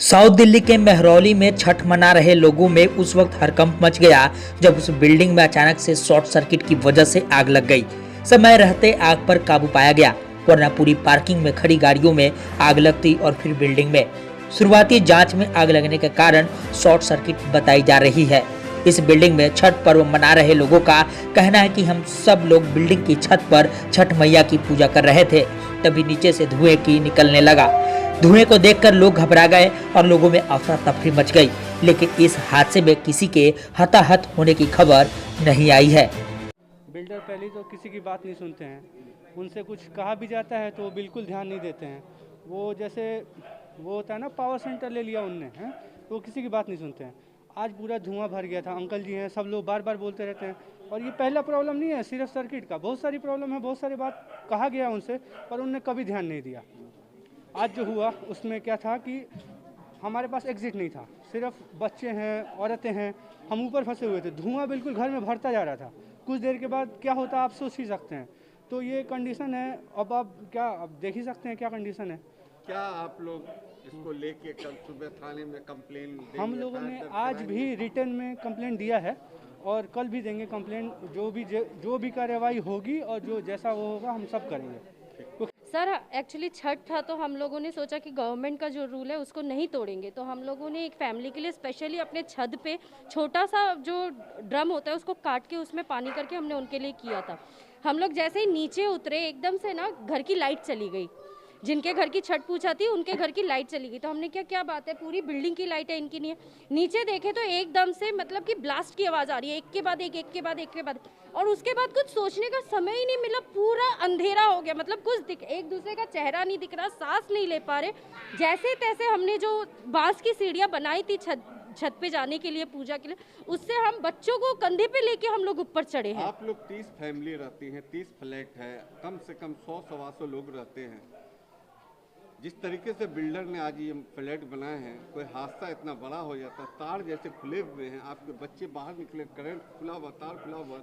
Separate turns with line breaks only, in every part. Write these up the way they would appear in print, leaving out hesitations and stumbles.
South Delhi के मेहरौली में छठ मना रहे लोगों में उस वक्त हड़कंप मच गया जब उस बिल्डिंग में अचानक से शॉर्ट सर्किट की वजह से आग लग गई। समय रहते आग पर काबू पाया गया, वरना पूरी पार्किंग में खड़ी गाड़ियों में आग लगती और फिर बिल्डिंग में। शुरुआती जांच में आग लगने के कारण शॉर्ट सर्किट बताई जा रही है। इस बिल्डिंग में छठ पर्व मना रहे लोगों का कहना है कि हम सब लोग बिल्डिंग की छत पर छठ मैया की पूजा कर रहे थे, तभी नीचे से धुएं की निकलने लगा। धुएं को देखकर लोग घबरा गए और लोगों में अफरा तफरी मच गई, लेकिन इस हादसे में किसी के हताहत होने की खबर नहीं आई है।
बिल्डर पहले तो किसी की बात नहीं सुनते हैं, उनसे कुछ कहा भी जाता है तो वो बिल्कुल ध्यान नहीं देते हैं। वो जैसे वो होता है ना, पावर सेंटर ले लिया उनने, हैं तो किसी की बात नहीं सुनते हैं। आज पूरा धुआं भर गया था, अंकल जी हैं, सब लोग बार बार बोलते रहते हैं। और ये पहला प्रॉब्लम नहीं है सिर्फ सर्किट का, बहुत सारी प्रॉब्लम है, बहुत सारी बात कहा गया उनसे, पर उनने कभी ध्यान नहीं दिया। आज जो हुआ उसमें क्या था कि हमारे पास एग्जिट नहीं था, सिर्फ बच्चे हैं, औरतें हैं, हम ऊपर फंसे हुए थे। धुआं बिल्कुल घर में भरता जा रहा था। कुछ देर के बाद क्या होता आप सोच ही सकते हैं। तो ये कंडीशन है। अब आप क्या अब देख ही सकते हैं क्या कंडीशन है।
क्या आप लोग इसको लेके कल सुबह थाने में कंप्लेन देंगे?
हम लोगों ने आज भी रिटर्न में कंप्लेंट दिया है और कल भी देंगे कंप्लेंट। जो भी कार्रवाई होगी और जो जैसा वो होगा हम सब करेंगे।
सर एक्चुअली छठ था तो हम लोगों ने सोचा कि गवर्नमेंट का जो रूल है उसको नहीं तोड़ेंगे, तो हम लोगों ने एक फैमिली के लिए स्पेशली अपने छत पे छोटा सा जो ड्रम होता है उसको काट के उसमें पानी करके हमने उनके लिए किया था। हम लोग जैसे ही नीचे उतरे एकदम से ना घर की लाइट चली गई। जिनके घर की छठ पूजा थी उनके घर की लाइट चली गई। तो हमने क्या बात है, पूरी बिल्डिंग की लाइट है, इनकी नहीं है। नीचे देखे तो एकदम से मतलब कि ब्लास्ट की आवाज़ आ रही है, एक के बाद एक। और उसके बाद कुछ सोचने का समय ही नहीं मिला, पूरा अंधेरा हो गया। मतलब कुछ एक दूसरे का चेहरा नहीं दिख रहा, सांस नहीं ले पा रहे। जैसे तैसे हमने जो बांस की सीढ़ियाँ बनाई थी छत पे जाने के लिए, पूजा के लिए, उससे हम बच्चों को कंधे पे लेके हम लोग ऊपर चढ़े हैं।
आप लोग 30 फैमिली रहती हैं, 30 फ्लैट है, कम से कम 100-125 लोग रहते हैं। जिस तरीके से बिल्डर ने आज ये फ्लैट बनाए हैं, कोई हादसा इतना बड़ा हो जाता, तार जैसे खुले हुए हैं, आपके बच्चे बाहर निकले, करंट खुला हुआ, तार खुला हुआ।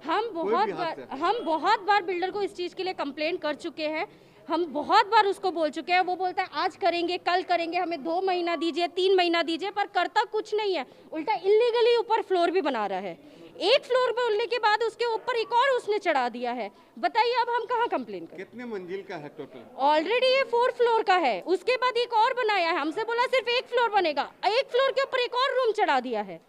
हम बहुत बार बिल्डर को इस चीज़ के लिए कंप्लेंट कर चुके हैं। हम बहुत बार उसको बोल चुके हैं। वो बोलता है आज करेंगे, कल करेंगे, हमें 2 महीना दीजिए, 3 महीना दीजिए, पर करता कुछ नहीं है। उल्टा इलीगली ऊपर फ्लोर भी बना रहा है। एक फ्लोर पे उड़ने के बाद उसके ऊपर एक और उसने चढ़ा दिया है। बताइए अब हम कहाँ कंप्लेन करें।
कितने मंजिल का है टोटल?
ऑलरेडी ये 4 फ्लोर का है, उसके बाद एक और बनाया है। हमसे बोला सिर्फ 1 फ्लोर बनेगा, 1 फ्लोर के ऊपर एक और रूम चढ़ा दिया है।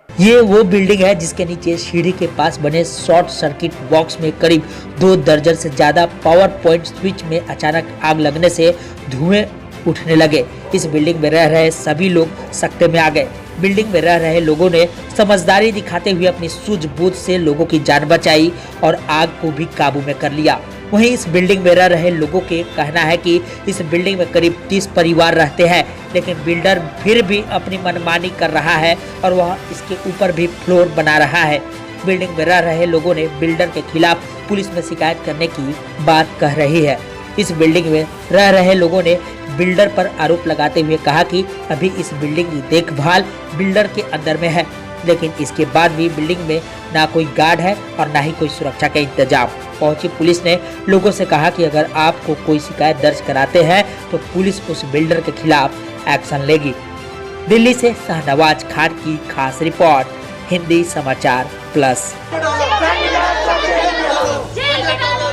ये वो बिल्डिंग है जिसके नीचे सीढ़ी के पास बने शॉर्ट सर्किट बॉक्स में करीब 2 दर्जन से ज्यादा पावर पॉइंट स्विच में अचानक आग लगने से धुएं उठने लगे। इस बिल्डिंग में रह रहे सभी लोग सकते में आ गए। बिल्डिंग में रह रहे लोगों ने समझदारी दिखाते हुए अपनी सूझबूझ से लोगों की जान बचाई और आग को भी काबू में कर लिया। वहीं इस बिल्डिंग में रह रहे लोगों के कहना है कि इस बिल्डिंग में करीब 30 परिवार रहते हैं, लेकिन बिल्डर फिर भी अपनी मनमानी कर रहा है और वह इसके ऊपर भी फ्लोर बना रहा है। बिल्डिंग में रह रहे लोगों ने बिल्डर के खिलाफ पुलिस में शिकायत करने की बात कह रही है। इस बिल्डिंग में रह रहे लोगों ने बिल्डर पर आरोप लगाते हुए कहा कि अभी इस बिल्डिंग की देखभाल बिल्डर के अंदर में है, लेकिन इसके बाद भी बिल्डिंग में ना कोई गार्ड है और ना ही कोई सुरक्षा का इंतजाम। पहुंची पुलिस ने लोगों से कहा कि अगर आपको कोई शिकायत दर्ज कराते हैं तो पुलिस उस बिल्डर के खिलाफ एक्शन लेगी। दिल्ली से शाहनवाज खान की खास रिपोर्ट, हिंदी समाचार प्लस।
जेल में डालो